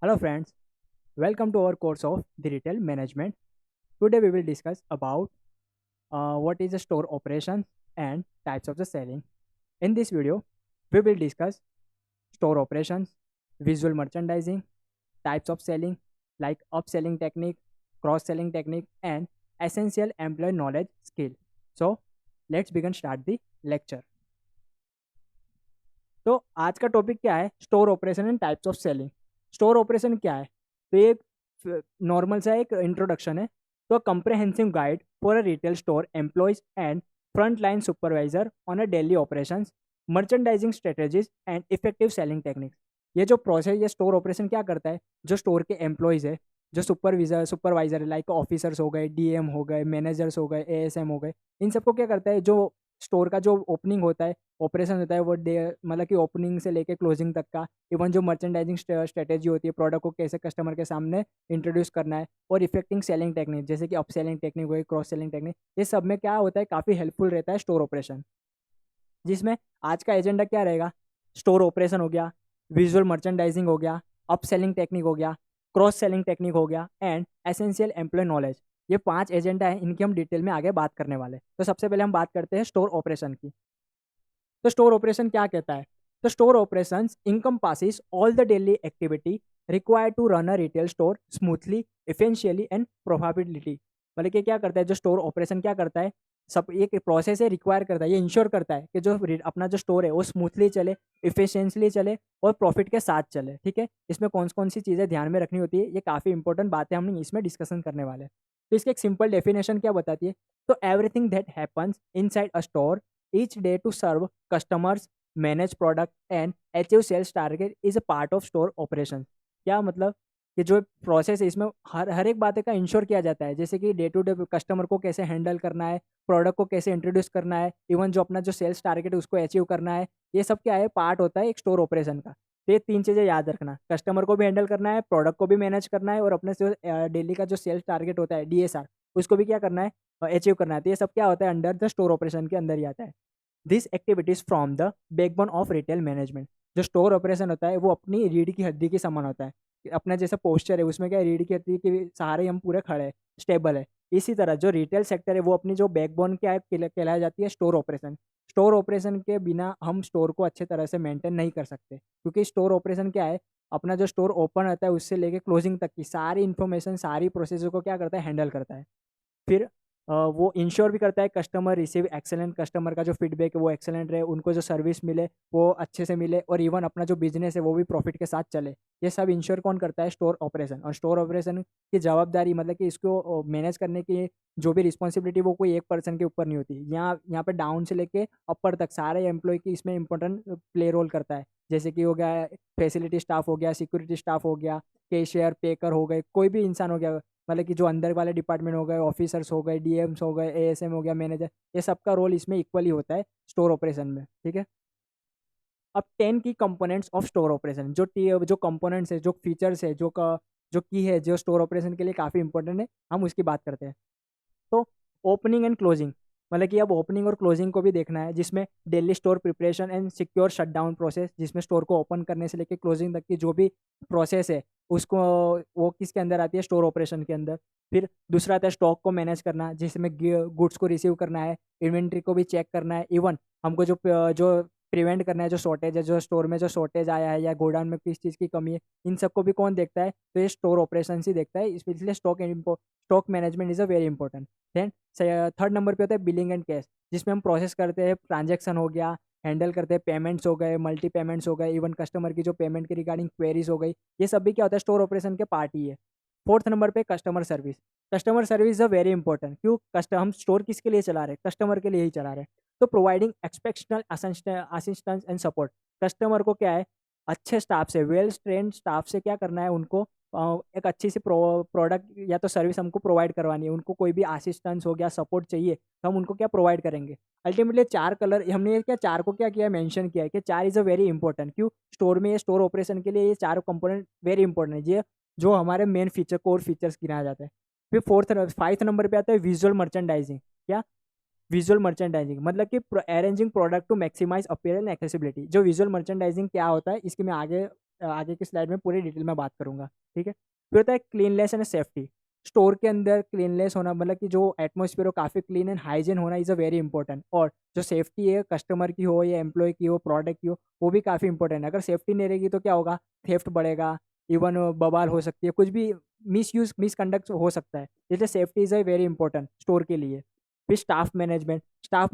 Hello friends, welcome to our course of the retail management. Today we will discuss about what is a store operations and types of the selling. In this video, we will discuss store operations, visual merchandising, types of selling like upselling technique, cross-selling technique and essential employee knowledge skill. So, let's begin start the lecture. तो आज का topic क्या है? Store operation and types of selling. Store operation क्या है? तो ये normal सा एक इंट्रोडक्शन है. तो comprehensive guide for a retail store employees and front line supervisor on a daily operations, merchandising strategies and effective selling techniques. ये जो प्रोसेस, ये स्टोर ऑपरेशन क्या करता है? जो स्टोर के एम्प्लॉयज़ है, जो सुपरवाइजर है, लाइक ऑफिसर्स हो गए, डीएम हो गए, मैनेजर्स हो गए, एएसएम हो गए, इन सबको क्या करता है? जो स्टोर का जो ओपनिंग होता है, ऑपरेशन होता है, वो डे मतलब कि ओपनिंग से लेके क्लोजिंग तक का, इवन जो मर्चेंडाइजिंग स्ट्रेटेजी होती है, प्रोडक्ट को कैसे कस्टमर के सामने इंट्रोड्यूस करना है, और इफेक्टिंग सेलिंग टेक्निक जैसे कि अप सेलिंग टेक्निक हो गई, क्रॉस सेलिंग टेक्निक, ये सब में क्या होता है? काफ़ी हेल्पफुल रहता है स्टोर ऑपरेशन. जिसमें आज का एजेंडा क्या रहेगा? स्टोर ऑपरेशन हो गया, विजुअल मर्चेंडाइजिंग हो गया, अप सेलिंग टेक्निक हो गया, क्रॉस सेलिंग टेक्निक हो गया एंड एसेंशियल एम्प्लॉय नॉलेज. ये 5 एजेंडा है, इनकी हम डिटेल में आगे बात करने वाले. तो सबसे पहले हम बात करते हैं स्टोर ऑपरेशन की. तो स्टोर ऑपरेशन क्या कहता है? तो store operations encompasses all the daily activity required to run a retail store smoothly, efficiently and profitability. मतलब कि क्या करता है जो स्टोर ऑपरेशन? क्या करता है? सब एक प्रोसेस है, रिक्वायर करता है, ये इंश्योर करता है कि जो अपना जो स्टोर है वो स्मूथली चले, इफिशियंटली चले और प्रॉफिट के साथ चले. ठीक है, इसमें कौन कौन सी चीज़ें ध्यान में रखनी होती है, ये काफ़ी इंपॉर्टेंट बातें हमने इसमें डिस्कशन करने वाले हैं. तो इसकी एक सिंपल डेफिनेशन क्या बताती है? तो everything that happens inside a store each day to serve customers, manage product and achieve sales target is a part of store operations. क्या मतलब कि जो प्रोसेस है इसमें हर एक बात का इंश्योर किया जाता है, जैसे कि डे टू डे कस्टमर को कैसे हैंडल करना है, प्रोडक्ट को कैसे इंट्रोड्यूस करना है, इवन जो अपना जो सेल्स टारगेट है उसको अचीव करना है. ये सब क्या है? पार्ट होता है एक स्टोर ऑपरेशन का. तो ये 3 चीज़ें याद रखना: कस्टमर को भी हैंडल करना है, प्रोडक्ट को भी मैनेज करना है और अपने जो डेली का जो सेल्स टारगेट होता है डीएसआर, उसको भी क्या करना है? अचीव करना है. तो ये सब क्या होता है? अंडर द स्टोर ऑपरेशन के अंदर ही आता है. This activities from the backbone of retail management. जो स्टोर ऑपरेशन होता है वो अपनी रीढ़ की हड्डी के समान होता है. अपना जैसा पोस्चर है उसमें क्या है? रीढ़ की हड्डी के सहारे हम पूरे खड़े हैं, स्टेबल है. इसी तरह जो रिटेल सेक्टर है वो अपनी जो बैकबोन क्या है कहलाई जाती है? Store operation. स्टोर ऑपरेशन के बिना हम स्टोर को अच्छे तरह से मेंटेन नहीं कर सकते, क्योंकि स्टोर ऑपरेशन क्या है? अपना जो स्टोर ओपन होता है उससे लेके क्लोजिंग तक की सारी इन्फॉर्मेशन, सारी प्रोसेस को क्या करता है? हैंडल करता है. फिर वो इंश्योर भी करता है कस्टमर रिसीव एक्सेलेंट, कस्टमर का जो फीडबैक है वो एक्सेलेंट रहे, उनको जो सर्विस मिले वो अच्छे से मिले, और इवन अपना जो बिजनेस है वो भी प्रॉफिट के साथ चले. ये सब इंश्योर कौन करता है? Store operation. और स्टोर ऑपरेशन की जवाबदारी, मतलब कि इसको मैनेज करने की जो भी रिस्पॉन्सिबिलिटी, वो कोई एक पर्सन के ऊपर नहीं होती. यहाँ पे डाउन से लेके अपर तक सारे एम्प्लॉय की इसमें इंपॉर्टेंट प्ले रोल करता है. जैसे कि हो गया फैसिलिटी स्टाफ हो गया, सिक्योरिटी स्टाफ हो गया, कैशियर, पेकर हो गए, कोई भी इंसान हो गया, मतलब कि जो अंदर वाले डिपार्टमेंट हो गए, ऑफिसर्स हो गए, डीएम्स हो गए, एएसएम हो गया, मैनेजर, ये सबका रोल इसमें इक्वली होता है स्टोर ऑपरेशन में. ठीक है. अब 10 की कंपोनेंट्स ऑफ स्टोर ऑपरेशन. जो कंपोनेंट्स है, जो फीचर्स है, जो की है, जो स्टोर ऑपरेशन के लिए काफ़ी इंपॉर्टेंट है, हम उसकी बात करते हैं. तो ओपनिंग एंड क्लोजिंग, मतलब कि अब ओपनिंग और क्लोजिंग को भी देखना है, जिसमें daily store preparation and secure shutdown process, जिसमें स्टोर को ओपन करने से लेकर क्लोजिंग तक की जो भी प्रोसेस है उसको, वो किसके अंदर आती है? स्टोर ऑपरेशन के अंदर. फिर दूसरा आता है स्टॉक को मैनेज करना, जिसमें गुड्स को रिसीव करना है, इन्वेंट्री को भी चेक करना है, इवन हमको जो प्रिवेंट करना है, जो शॉर्टेज है, जो स्टोर में जो शॉर्टेज आया है या गोडाउन में किस चीज़ की कमी है, इन सबको भी कौन देखता है? तो ये स्टोर ऑपरेशन ही देखता है. इसलिए stock management is a very important. Then third number पे होता है बिलिंग एंड कैश, जिसमें हम प्रोसेस करते हैं, ट्रांजैक्शन हो गया, हैंडल करते हैं, पेमेंट्स हो गए, मल्टी पेमेंट्स हो गए, इवन कस्टमर की जो पेमेंट के रिगार्डिंग क्वेरीज हो गई, ये सब भी क्या होता है? स्टोर ऑपरेशन के पार्ट ही है. फोर्थ नंबर पे customer service. Customer service is very important. क्यों? हम स्टोर किसके लिए चला रहे हैं? कस्टमर के लिए ही चला रहे हैं. तो providing एक्सपेक्शनल assistance and support. Customer को क्या है? अच्छे स्टाफ से, वेल ट्रेंड स्टाफ से क्या करना है? उनको एक अच्छी सी प्रोडक्ट या तो सर्विस हमको प्रोवाइड करवानी है. उनको कोई भी असिस्टेंस हो गया, सपोर्ट चाहिए, तो हम उनको क्या प्रोवाइड करेंगे? अल्टीमेटली 4 कलर हमने ये क्या 4 को क्या किया? मेंशन किया है कि 4 इज़ अ वेरी इंपॉर्टेंट. क्यों? स्टोर में, ये स्टोर ऑपरेशन के लिए ये 4 कंपोनेंट वेरी इंपॉर्टेंट है. ये जो हमारे मेन फीचर, कोर फीचर्स गिनाया जाता है. फिर फाइव नंबर पे आता है विजुअल मर्चेंडाइजिंग. क्या? विजुअल मर्चेंडाइजिंग मतलब कि arranging product to maximize appearance and accessibility. जो विजुअल मर्चेंडाइजिंग क्या होता है इसकी मैं आगे आगे की स्लाइड में पूरी डिटेल में बात करूँगा, ठीक है। फिर होता है क्लीननेस एंड सेफ्टी। स्टोर के अंदर क्लीननेस होना मतलब कि जो एटमॉस्फेयर हो काफ़ी क्लीन एंड हाइजीन होना इज़ अ वेरी इंपॉर्टेंट, और जो सेफ्टी है कस्टमर की हो या एम्प्लॉय की हो, प्रोडक्ट की हो, वो भी काफ़ी इंपॉर्टेंट है। अगर सेफ्टी नहीं रहेगी तो क्या होगा, थेफ्ट बढ़ेगा, इवन बवाल हो सकती है, कुछ भी मिसकंडक्ट हो सकता है। इसलिए safety is a very important store के लिए। फिर स्टाफ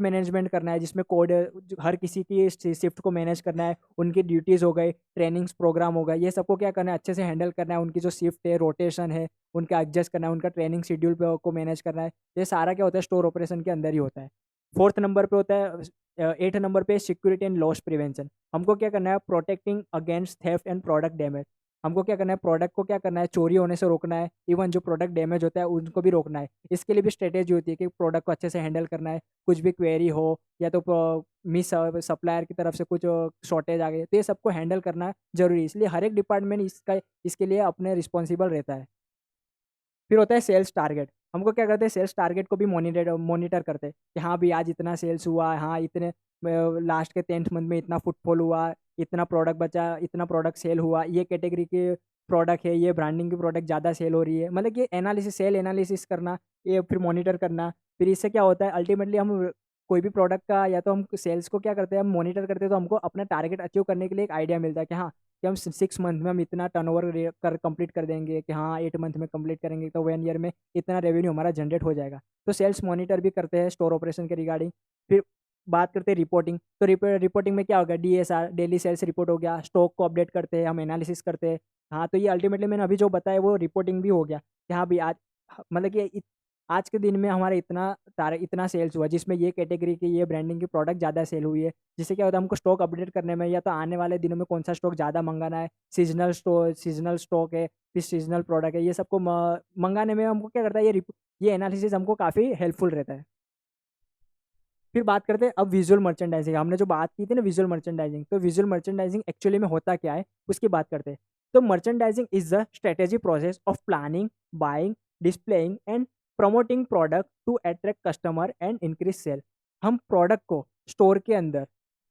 मैनेजमेंट करना है, जिसमें कोड हर किसी की शिफ्ट को मैनेज करना है, उनकी ड्यूटीज़ हो गई, ट्रेनिंग्स प्रोग्राम हो गए, ये सबको क्या करना है, अच्छे से हैंडल करना है। उनकी जो शिफ्ट है, रोटेशन है, उनका एडजस्ट करना है, उनका ट्रेनिंग शेड्यूल पे को मैनेज करना है। ये सारा क्या होता है, स्टोर ऑपरेशन के अंदर ही होता है। फोर्थ नंबर पे होता है 8 नंबर पे सिक्योरिटी एंड लॉस प्रिवेंशन। हमको क्या करना है, protecting against theft and product damage. हमको क्या करना है, प्रोडक्ट को क्या करना है, चोरी होने से रोकना है, इवन जो प्रोडक्ट डैमेज होता है उनको भी रोकना है। इसके लिए भी स्ट्रेटेजी होती है कि प्रोडक्ट को अच्छे से हैंडल करना है। कुछ भी क्वेरी हो या तो मिस सप्लायर की तरफ से कुछ शॉर्टेज आ गई, तो ये सबको हैंडल करना जरूरी है। इसलिए हर एक डिपार्टमेंट इसके लिए अपने रिस्पॉन्सिबल रहता है। फिर होता है सेल्स टारगेट। हमको क्या करते हैं, सेल्स टारगेट को भी मॉनिटर मॉनिटर करते हैं कि हाँ भी आज इतना सेल्स हुआ, हाँ इतने लास्ट के 10th मंथ में इतना फुटफॉल हुआ, इतना प्रोडक्ट बचा, इतना प्रोडक्ट सेल हुआ, ये कैटेगरी के प्रोडक्ट है, ये ब्रांडिंग की प्रोडक्ट ज़्यादा सेल हो रही है। मतलब कि एनालिसिस, सेल एनालिसिस करना, ये फिर मॉनिटर करना। फिर इससे क्या होता है, अल्टीमेटली हम कोई भी प्रोडक्ट का या तो हम सेल्स को क्या करते हैं, हम मॉनिटर करते हैं, तो हमको अपना टारगेट अचीव करने के लिए एक आइडिया मिलता है कि हाँ कि हम 6 मंथ में हम इतना टर्नओवर कर कंप्लीट कर देंगे, कि हाँ 8 मंथ में कंप्लीट करेंगे तो 1 ईयर में इतना रेवेन्यू हमारा जनरेट हो जाएगा। तो सेल्स मॉनिटर भी करते हैं स्टोर ऑपरेशन के रिगार्डिंग। फिर बात करते हैं रिपोर्टिंग। तो रिपोर्टिंग में क्या होगा, DSR, डेली सेल्स रिपोर्ट हो गया, स्टॉक को अपडेट करते हैं, हम एनालिसिस करते हैं। हाँ तो ये अल्टीमेटली मैंने अभी जो बताया वो रिपोर्टिंग भी हो गया कि हाँ भाई आज मतलब कि आज के दिन में हमारा इतना सेल्स हुआ, जिसमें ये कैटेगरी की, ये ब्रांडिंग की प्रोडक्ट ज़्यादा सेल हुई है। जिससे क्या होता है, हमको स्टॉक अपडेट करने में या तो आने वाले दिनों में कौन सा स्टॉक ज़्यादा मंगाना है, सीजनल स्टॉक है, फिर सीजनल प्रोडक्ट है, ये सबको मंगाने में हमको क्या करता है, ये एनालिसिस हमको काफ़ी हेल्पफुल रहता है। फिर बात करते हैं अब विजुअल मर्चेंडाइजिंग। हमने जो बात की थी ना विजुअल मर्चेंडाइजिंग, तो विजुअल मर्चेंडाइजिंग एक्चुअली में होता क्या है उसकी बात करते हैं। तो merchandising is the strategy process of planning, buying, displaying and promoting product to attract customer and increase sale. हम प्रोडक्ट को स्टोर के अंदर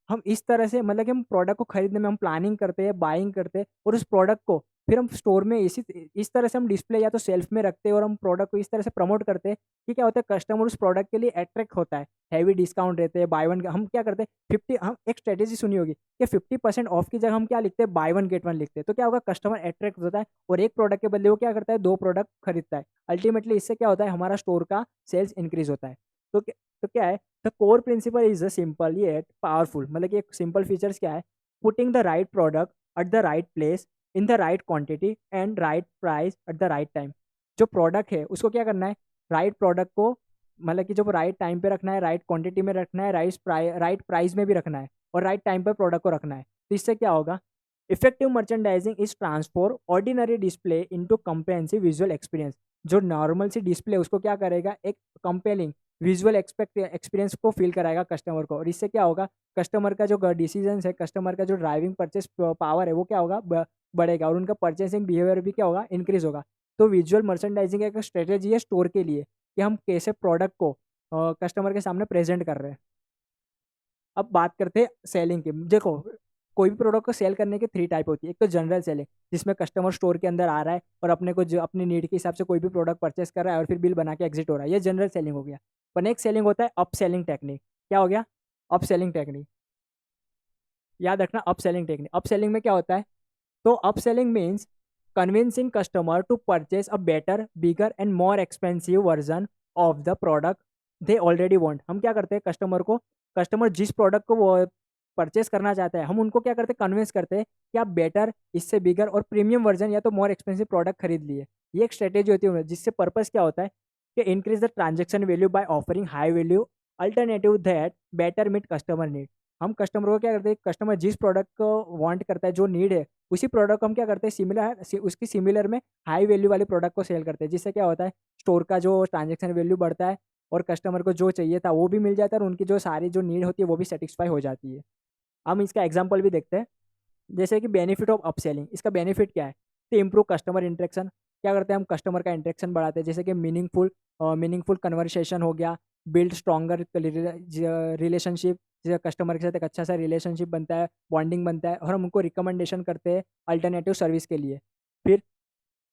हम इस तरह से मतलब कि हम प्रोडक्ट को खरीदने में हम प्लानिंग करते हैं, बाइंग करते हैं, और उस प्रोडक्ट को फिर हम स्टोर में इस तरह से हम डिस्प्ले या तो सेल्फ में रखते हैं, और हम प्रोडक्ट को इस तरह से प्रमोट करते हैं कि क्या होता है, कस्टमर उस प्रोडक्ट के लिए अट्रैक्ट होता है। हैवी डिस्काउंट रहते हैं, बाय वन, हम क्या करते हैं 50, हम एक स्ट्रेटेजी सुनी होगी कि 50% ऑफ की जगह हम क्या लिखते हैं, बाय वन गेट वन लिखते हैं। तो क्या होगा, कस्टमर अट्रैक्ट होता है और एक प्रोडक्ट के बदले वो क्या करता है, 2 प्रोडक्ट खरीदता है। अल्टीमेटली इससे क्या होता है, हमारा स्टोर का सेल्स इंक्रीज होता है। तो क्या है, the core principle is a simple yet powerful. मतलब कि एक सिंपल फीचर्स क्या है, putting the right product at the right place in the right quantity and right price at the right time. जो प्रोडक्ट है उसको क्या करना है, राइट प्रोडक्ट को मतलब कि जो राइट टाइम पे रखना है, राइट क्वांटिटी में रखना है, राइट प्राइस में भी रखना है, और राइट टाइम पर प्रोडक्ट को रखना है। तो इससे क्या होगा, effective merchandising is transform ordinary display into comprehensive visual experience. जो नॉर्मल सी डिस्प्ले उसको क्या करेगा, एक कंपेलिंग विजुअल एक्सपीरियंस को फील कराएगा कस्टमर को। और इससे क्या होगा, कस्टमर का जो डिसीजन है, कस्टमर का जो ड्राइविंग परचेस पावर है वो क्या होगा, बढ़ेगा, और उनका परचेसिंग बिहेवियर भी क्या होगा, इंक्रीज होगा। तो विजुअल मर्चेंडाइजिंग एक स्ट्रेटेजी है स्टोर के लिए कि हम कैसे प्रोडक्ट को कस्टमर के सामने प्रेजेंट कर रहे हैं। अब बात करते हैं सेलिंग की। देखो कोई भी प्रोडक्ट को सेल करने की 3 टाइप होती है। एक तो जनरल सेलिंग, जिसमें कस्टमर स्टोर के अंदर आ रहा है और अपने को जो अपनी नीड के हिसाब से कोई भी प्रोडक्ट परचेस कर रहा है और फिर बिल बना के एग्जिट हो रहा है, ये जनरल सेलिंग हो गया। पर नेक्स्ट सेलिंग होता है अप सेलिंग टेक्निक। क्या हो गया, अप सेलिंग टेक्निक, याद रखना upselling technique. Upselling में क्या होता है, तो upselling means convincing customer to purchase a better, bigger and more expensive version of the product they already want. हम क्या करते हैं, कस्टमर जिस प्रोडक्ट को वो परचेस करना चाहता है, हम उनको क्या करते हैं, कन्विंस करते हैं कि आप बेटर, इससे बिगर और प्रीमियम वर्जन या तो मोर एक्सपेंसिव प्रोडक्ट खरीद लिए। ये एक स्ट्रेटेजी होती है, जिससे पर्पस क्या होता है कि increase the transaction value by offering high value alternative that better meet customer need. हम कस्टमर को क्या करते हैं, कस्टमर जिस प्रोडक्ट को वांट करता है, जो नीड है, उसी प्रोडक्ट को हम क्या करते हैं, उसकी सिमिलर में हाई वैल्यू वाले प्रोडक्ट को सेल करते हैं। जिससे क्या होता है, स्टोर का जो ट्रांजेक्शन वैल्यू बढ़ता है, और कस्टमर को जो चाहिए था वो भी मिल जाता है, और उनकी जो सारी जो नीड होती है वो भी सेटिस्फाई हो जाती है। हम इसका एग्जाम्पल भी देखते हैं, जैसे कि बेनिफिट ऑफ अपसेलिंग। इसका बेनिफिट क्या है, तो इम्प्रूव कस्टमर इंटरेक्शन। क्या करते हैं, हम कस्टमर का इंटरेक्शन बढ़ाते हैं, जैसे कि मीनिंगफुल कन्वर्सेशन हो गया, बिल्ड स्ट्रॉन्गर रिलेशनशिप, जिससे कस्टमर के साथ एक अच्छा सा रिलेशनशिप बनता है, बॉन्डिंग बनता है, और हम उनको रिकमेंडेशन करते हैं अल्टरनेटिव सर्विस के लिए। फिर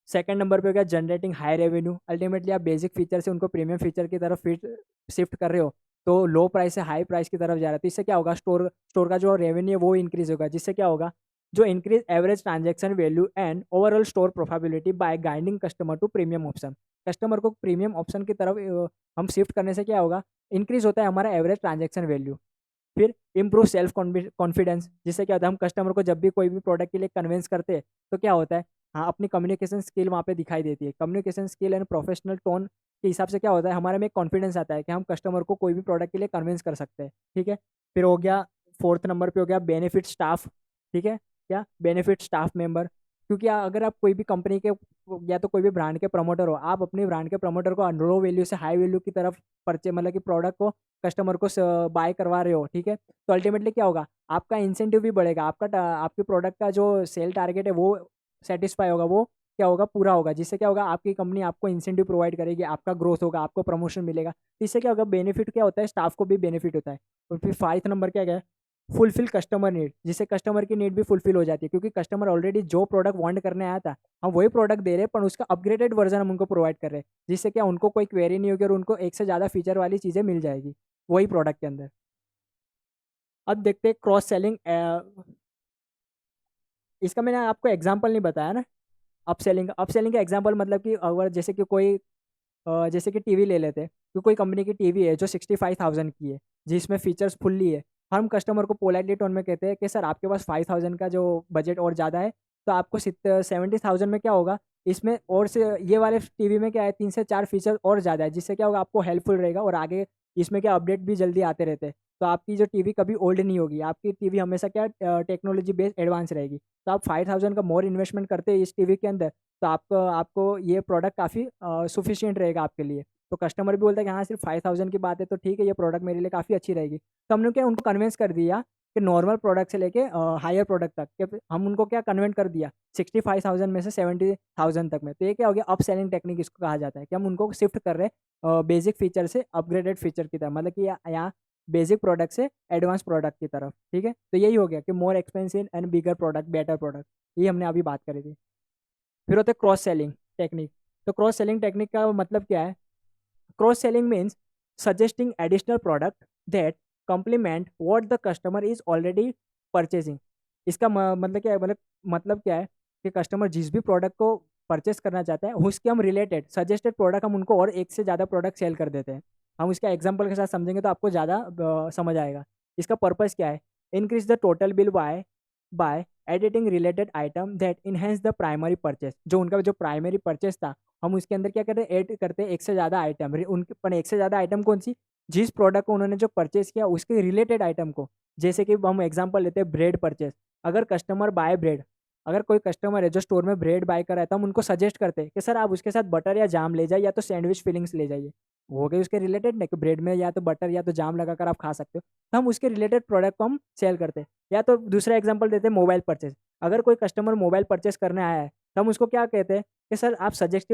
सेकंड नंबर पे हो गया जनरेटिंग हाई रेवेन्यू। अल्टीमेटली आप बेसिक फीचर से उनको प्रीमियम फीचर की तरफ फिट शिफ्ट कर रहे हो, तो लो प्राइस से हाई प्राइस की तरफ जा रहा है, तो इससे क्या होगा, स्टोर का जो रेवेन्यू है वो इंक्रीज होगा, जिससे क्या होगा, जो increase average transaction value and overall store profitability by guiding customer to premium option. Customer को प्रीमियम ऑप्शन की तरफ हम शिफ्ट करने से क्या होगा, इंक्रीज होता है हमारा एवरेज ट्रांजेक्शन वैल्यू। फिर इम्प्रूव सेल्फ कॉन्फिडेंस, जिससे क्या होता है, हम कस्टमर को जब भी कोई भी प्रोडक्ट के लिए कन्विंस करते हैं तो क्या होता है, हाँ, अपनी कम्युनिकेशन स्किल वहाँ पे दिखाई देती है। Communication skill and professional tone के हिसाब से क्या होता है, हमारे में एक कॉन्फिडेंस आता है कि हम कस्टमर को कोई भी प्रोडक्ट के लिए कन्विंस कर सकते हैं। ठीक है। फिर हो गया फोर्थ नंबर पे हो गया बेनिफिट स्टाफ। ठीक है, क्या बेनिफिट स्टाफ मेंबर, क्योंकि अगर आप कोई भी कंपनी के या तो कोई भी ब्रांड के प्रमोटर हो, आप अपने ब्रांड के प्रमोटर को लो वैल्यू से हाई वैल्यू की तरफ परचे मतलब कि प्रोडक्ट को कस्टमर को बाय करवा रहे हो, ठीक है, तो अल्टीमेटली क्या होगा, आपका इंसेंटिव भी बढ़ेगा, आपके प्रोडक्ट का जो सेल टारगेट है वो सेटिस्फाई होगा, वो क्या होगा, पूरा होगा, जिससे क्या होगा, आपकी कंपनी आपको इंसेंटिव प्रोवाइड करेगी, आपका ग्रोथ होगा, आपको प्रमोशन मिलेगा। तो इससे क्या होगा, बेनिफिट क्या होता है, स्टाफ को भी बेनिफिट होता है। और फिर 5 नंबर क्या है, फुलफिल कस्टमर नीड, जिससे कस्टमर की नीड भी फुलफिल हो जाती है, क्योंकि कस्टमर ऑलरेडी जो प्रोडक्ट वांट करने आया था, हम वही प्रोडक्ट दे रहे हैं, पर उसका अपग्रेडेड वर्जन हम उनको प्रोवाइड कर रहे हैं, जिससे क्या उनको कोई क्वेरी नहीं होगी और उनको एक से ज़्यादा फीचर वाली चीज़ें मिल जाएगी वही प्रोडक्ट के अंदर। अब देखते हैं क्रॉस सेलिंग। इसका मैंने आपको एग्जाम्पल नहीं बताया ना, अपसेलिंग का एग्जाम्पल मतलब कि अगर जैसे कि कोई जैसे कि टीवी ले लेते हैं, कि कोई कंपनी की टीवी है जो 65,000 की है, जिसमें फीचर्स फुल्ली है, हम कस्टमर को पोलाइटली टोन में कहते हैं कि सर आपके पास 5,000 का जो बजट और ज़्यादा है, तो आपको 70,000 में क्या होगा, इसमें और से ये वाले टीवी में क्या है, 3 से 4 फीचर और ज़्यादा है, जिससे क्या होगा, आपको हेल्पफुल रहेगा, और आगे इसमें क्या अपडेट भी जल्दी आते रहते हैं, तो आपकी जो टीवी कभी ओल्ड नहीं होगी, आपकी टीवी हमेशा क्या टेक्नोलॉजी बेस्ड एडवांस रहेगी। तो आप 5,000 का मोर इन्वेस्टमेंट करते हैं इस टीवी के अंदर, तो आपको आपको ये प्रोडक्ट काफ़ी सुफिशियंट रहेगा आपके लिए। तो कस्टमर भी बोलता है कि हाँ, सिर्फ 5,000 की बात है, तो ठीक है, ये प्रोडक्ट मेरे लिए काफ़ी अच्छी रहेगी। तो हमने क्या उनको कन्विंस कर दिया कि नॉर्मल प्रोडक्ट से लेके हायर प्रोडक्ट तक के हम उनको क्या कन्वेंट कर दिया 65,000 में से 70,000 तक में। तो ये क्या हो गया, अप सेलिंग टेक्निक इसको कहा जाता है, कि हम उनको शिफ्ट कर रहे हैं बेसिक फीचर से अपग्रेडेड फीचर की तरफ, मतलब कि यहाँ बेसिक प्रोडक्ट से एडवांस प्रोडक्ट की तरफ। ठीक है, तो यही हो गया कि more expensive and bigger product, better product, ये हमने अभी बात करी थी। फिर होता है क्रॉस सेलिंग टेक्निक। तो क्रॉस सेलिंग टेक्निक का मतलब क्या है, cross selling means suggesting additional product that complement what the customer is already purchasing. इसका मतलब क्या है, मतलब क्या है कि कस्टमर जिस भी प्रोडक्ट को परचेस करना चाहता है, उसके हम रिलेटेड सजेस्टेड प्रोडक्ट हम उनको और एक से ज़्यादा प्रोडक्ट सेल कर देते हैं। हम इसका एग्जाम्पल के साथ समझेंगे तो आपको ज़्यादा समझ आएगा। इसका पर्पज़ क्या है, increase the total bill bye editing related item that enhance the primary purchase. जो उनका जो प्राइमरी परचेस था, हम उसके अंदर क्या करते हैं, ऐड करते हैं एक से ज़्यादा आइटम। उनके पर एक से ज़्यादा आइटम कौन सी, जिस प्रोडक्ट को उन्होंने जो परचेस किया उसके रिलेटेड आइटम को। जैसे कि हम एग्जांपल लेते हैं ब्रेड परचेस। अगर कस्टमर बाय ब्रेड, अगर कोई कस्टमर है जो स्टोर में ब्रेड बाय कर रहा है, तो हम उनको सजेस्ट करते हैं कि सर आप उसके साथ बटर या जाम ले जाइए, या तो सैंडविच फिलिंग्स ले जाइए। हो गए उसके रिलेटेड ना, कि ब्रेड में या तो बटर या तो जाम लगाकर आप खा सकते हो, तो हम उसके रिलेटेड प्रोडक्ट को हम सेल करते हैं। या तो दूसरा एग्जांपल देते हैं मोबाइल परचेस। अगर कोई कस्टमर मोबाइल परचेस करने आया है, तो हम उसको क्या कहते हैं कि सर आप सजेस्ट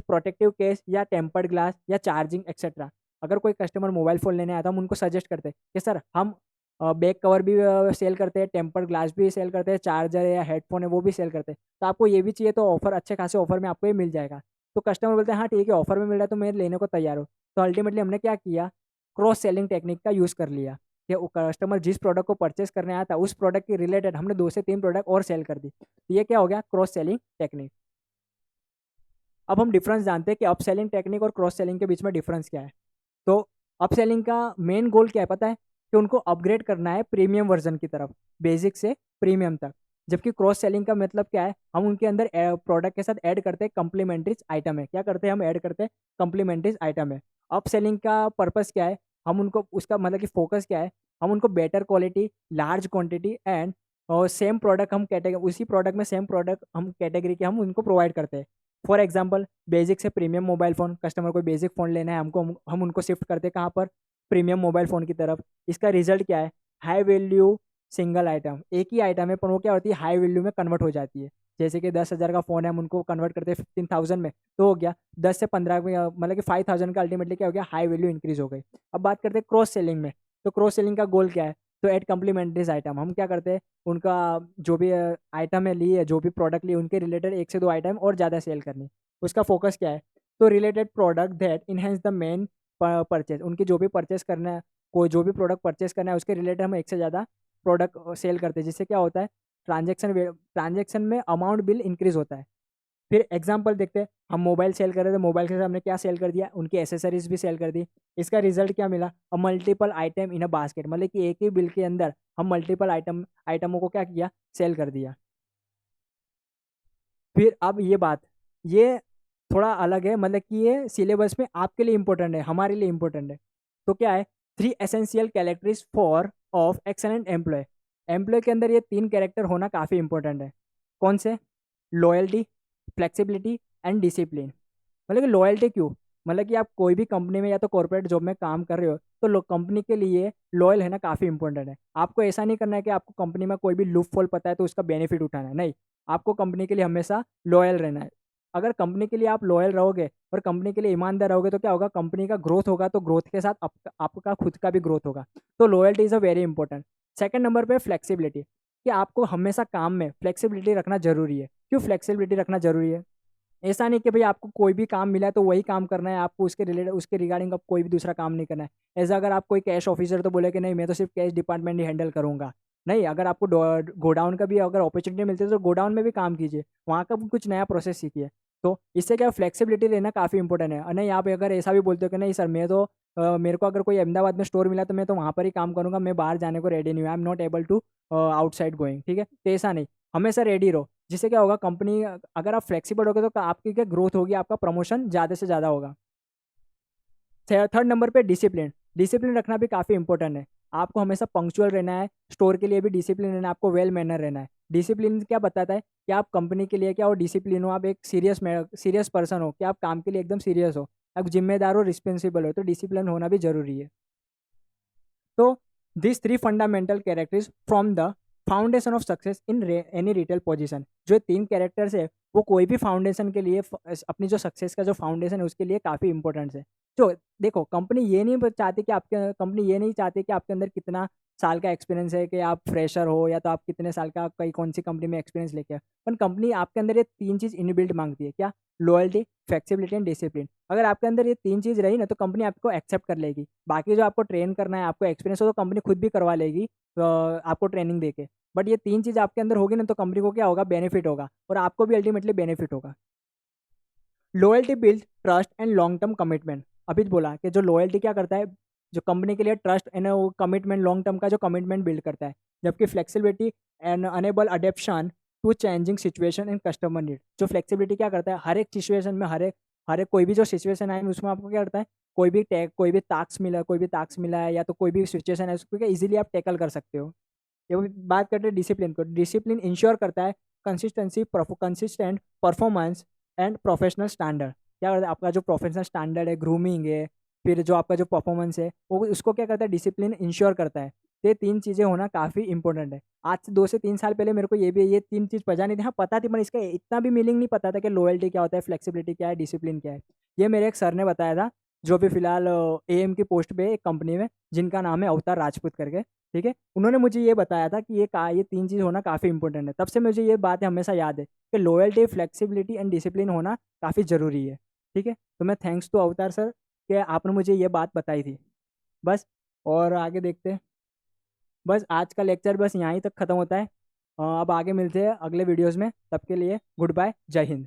प्रोटेक्टिव केस या टेम्पर्ड ग्लास या चार्जिंग एक्सेट्रा। अगर कोई कस्टमर मोबाइल फ़ोन लेने आया तो हम उनको सजेस्ट करते हैं कि सर हम बैक कवर भी सेल करते हैं, टेम्पर्ड ग्लास भी सेल करते हैं, चार्जर या हेडफोन है वो भी सेल करते हैं, तो आपको ये भी चाहिए तो ऑफर, अच्छे खासे ऑफर में आपको ये मिल जाएगा। तो कस्टमर बोलते हैं हाँ ठीक है, ऑफर में मिल रहा है तो मैं लेने को तैयार हूँ। तो अल्टीमेटली हमने क्या किया, क्रॉस सेलिंग टेक्निक का यूज़ कर लिया, कि वो कस्टमर जिस प्रोडक्ट को परचेस करने आया था उस प्रोडक्ट के रिलेटेड हमने 2 से 3 प्रोडक्ट और सेल कर दी। तो ये क्या हो गया, क्रॉस सेलिंग टेक्निक। अब हम डिफरेंस जानते हैं कि अप सेलिंग टेक्निक और क्रॉस सेलिंग के बीच में डिफरेंस क्या है। तो अप सेलिंग का मेन गोल क्या है पता है, कि उनको अपग्रेड करना है प्रीमियम वर्जन की तरफ, बेसिक से प्रीमियम तक। जबकि क्रॉस सेलिंग का मतलब क्या है, हम उनके अंदर प्रोडक्ट के साथ ऐड करते हैं कम्प्लीमेंट्री आइटम है। क्या करते हैं, हम ऐड करते हैं कम्प्लीमेंट्री आइटम है। अप सेलिंग का पर्पस क्या है, हम उनको उसका मतलब कि फोकस क्या है, हम उनको better quality, large quantity and और सेम प्रोडक्ट हम कैटेगरी, उसी प्रोडक्ट में सेम प्रोडक्ट हम कैटेगरी के हम उनको प्रोवाइड करते हैं। फॉर एग्जांपल बेसिक से प्रीमियम मोबाइल फ़ोन, कस्टमर को बेसिक फ़ोन लेना है, हम उनको शिफ्ट करते हैं कहाँ पर, प्रीमियम मोबाइल फ़ोन की तरफ। इसका रिजल्ट क्या है, हाई वैल्यू सिंगल आइटम, एक ही आइटम है पर वो क्या होती है हाई वैल्यू में कन्वर्ट हो जाती है। जैसे कि 10,000 का फ़ोन है, हम उनको कन्वर्ट करते हैं 15,000 में, तो हो गया 10 से 15 में, मतलब कि 5,000 का अल्टीमेटली क्या हो गया, हाई वैल्यू इंक्रीज हो गई। अब बात करते हैं क्रॉस सेलिंग में। तो क्रॉस सेलिंग का गोल क्या है, तो एड कम्प्लीमेंट्रीज आइटम। हम क्या करते हैं, उनका जो भी आइटम है ली है, जो भी प्रोडक्ट लिए, उनके रिलेटेड 1 से 2 आइटम और ज़्यादा सेल करनी। उसका फोकस क्या है, तो related product that enhance the main purchase. उनकी जो भी परचेस करना है, कोई जो भी प्रोडक्ट परचेस करना है, उसके रिलेटेड हम 1 से ज़्यादा प्रोडक्ट सेल करते हैं, जिससे क्या होता है, ट्रांजेक्शन में अमाउंट बिल इंक्रीज होता है। फिर एग्जांपल देखते हैं, हम मोबाइल सेल कर रहे थे, मोबाइल के साथ हमने क्या सेल कर दिया, उनकी एसेसरीज भी सेल कर दी। इसका रिजल्ट क्या मिला, a multiple item in a basket, मतलब कि एक ही बिल के अंदर हम मल्टीपल आइटमों को क्या किया, सेल कर दिया। फिर अब ये थोड़ा अलग है, मतलब कि ये सिलेबस में आपके लिए इंपॉर्टेंट है, हमारे लिए इंपॉर्टेंट है। तो क्या है, 3 essential characteristic for of excellent employ. Employ के अंदर ये 3 कैरेक्टर होना काफ़ी इंपॉर्टेंट है। कौन से, लॉयल्टी, फ्लेक्सिबिलिटी एंड डिसिप्लिन। मतलब कि लॉयल्टी क्यों, मतलब कि आप कोई भी कंपनी में या तो कॉर्पोरेट जॉब में काम कर रहे हो, तो कंपनी के लिए लॉयल है ना काफ़ी इंपॉर्टेंट है। आपको ऐसा नहीं करना है कि आपको कंपनी में कोई भी लूप फॉल पता है तो उसका बेनिफिट उठाना है, नहीं। आपको कंपनी के लिए हमेशा लॉयल रहना है। अगर कंपनी के लिए आप लॉयल रहोगे और कंपनी के लिए ईमानदार रहोगे, तो क्या होगा, कंपनी का ग्रोथ होगा, तो ग्रोथ के साथ आपका खुद का भी ग्रोथ होगा। तो loyalty is a very important. Second number पे फ्लेक्सिबिलिटी, कि आपको हमेशा काम में फ्लेक्सिबिलिटी रखना जरूरी है। क्यों फ्लेक्सिबिलिटी रखना जरूरी है, ऐसा नहीं कि भाई आपको कोई भी काम मिला है तो वही काम करना है, आपको उसके रिलेटेड उसके रिगार्डिंग अब कोई भी दूसरा काम नहीं करना है। ऐसा अगर आप कोई कैश ऑफिसर तो बोले कि नहीं मैं तो सिर्फ कैश डिपार्टमेंट ही हैंडल करूंगा, नहीं। अगर आपको गोडाउन का भी अगर अपॉर्चुनिटी मिलती है तो गोडाउन में भी काम कीजिए, वहाँ का भी कुछ नया प्रोसेस सीखिए। तो इससे क्या फ्लेक्सिबिलिटी लेना काफ़ी इंपॉर्टेंट है। और नहीं, आप अगर ऐसा भी बोलते हो कि नहीं सर मैं तो मेरे को अगर कोई अहमदाबाद में स्टोर मिला तो मैं तो वहाँ पर ही काम करूंगा, मैं बाहर जाने को रेडी नहीं हूँ, I am not able to outside going, ठीक है, तो ऐसा नहीं, हमेशा रेडी रहो। जिससे क्या होगा, कंपनी अगर आप फ्लेक्सिबल होगे तो आपकी क्या ग्रोथ होगी, आपका प्रमोशन ज़्यादा से ज़्यादा होगा। थर्ड नंबर पे डिसिप्लिन। डिसिप्लिन रखना भी काफ़ी इंपॉर्टेंट है। आपको हमेशा पंक्चुअल रहना है, स्टोर के लिए भी डिसिप्लिन रहना है, आपको वेल मैनर रहना है। डिसिप्लिन क्या बताता है कि आप कंपनी के लिए क्या हो, डिसिप्लिन हो, आप एक सीरियस पर्सन हो, कि आप काम के लिए एकदम सीरियस हो, आप जिम्मेदार हो, रिस्पॉन्सिबल हो, तो डिसिप्लिन होना भी जरूरी है। तो this 3 fundamental characters from the foundation of success in any retail position. जो 3 कैरेक्टर्स है वो कोई भी फाउंडेशन के लिए अपनी जो सक्सेस का जो फाउंडेशन है उसके लिए काफ़ी इंपॉर्टेंट है। जो देखो, कंपनी ये नहीं चाहती कि आपके अंदर कितना साल का एक्सपीरियंस है, कि आप फ्रेशर हो या तो आप कितने साल का कई कौन सी कंपनी में एक्सपीरियंस लेके आए। पर कंपनी आपके अंदर ये 3 चीज़ इनबिल्ट मांगती है, क्या, लॉयल्टी, फ्लेक्सिबिलिटी एंड डिसिप्लिन। अगर आपके अंदर ये 3 चीज़ रही ना तो कंपनी आपको एक्सेप्ट कर लेगी। बाकी जो आपको ट्रेन करना है, आपको एक्सपीरियंस हो, तो कंपनी खुद भी करवा लेगी आपको ट्रेनिंग देके। बट ये 3 चीज़ आपके अंदर होगी ना तो कंपनी को क्या होगा, बेनिफिट होगा, और आपको भी अल्टीमेटली बेनिफिट होगा। Loyalty build trust and long term commitment. अभी तो बोला कि जो लॉयल्टी क्या करता है, जो कंपनी के लिए trust and commitment, long term का जो कमिटमेंट बिल्ड करता है। जबकि flexibility and enable adaptation to changing situation and customer need. जो फ्लेक्सिबिलिटी क्या करता है, हर एक सिचुएशन में, हर एक कोई भी जो सिचुएशन आए उसमें आपको क्या करता है, कोई भी टास्क मिला है या तो कोई भी सिचुएशन है, उसको क्या इजीली आप टैकल कर सकते हो। ये बात करते हैं डिसिप्लिन को। डिसिप्लिन इंश्योर करता है consistent performance and professional standard. क्या करता है, आपका जो प्रोफेशनल स्टैंडर्ड है, ग्रूमिंग है, फिर जो आपका जो परफॉर्मेंस है, वो उसको क्या करता है, डिसिप्लिन इंश्योर करता है। तो ये 3 चीज़ें होना काफ़ी इंपॉर्टेंट है। आज से 2 से 3 साल पहले मेरे को ये 3 चीज़ पता नहीं थी। हाँ पता थी, पर इसका इतना भी मीनिंग नहीं पता था कि लॉयल्टी क्या होता है, फ्लेक्सिबिलिटी क्या है, डिसिप्लिन क्या है। ये मेरे एक सर ने बताया था, जो भी फिलहाल एएम की पोस्ट पे एक कंपनी में, जिनका नाम है अवतार राजपूत करके, ठीक है। उन्होंने मुझे ये बताया था कि ये 3 चीज़ होना काफ़ी इंपॉर्टेंट है। तब से मुझे ये बात हमेशा याद है कि लॉयल्टी, फ्लेक्सिबिलिटी एंड डिसिप्लिन होना काफ़ी ज़रूरी है, ठीक है। तो मैं थैंक्स टू अवतार सर कि आपने मुझे ये बात बताई थी। बस, और आगे देखते हैं। बस आज का लेक्चर बस यहीं तक ख़त्म होता है। अब आगे मिलते हैं अगले वीडियोज़ में, तब के लिए गुड बाय, जय हिंद।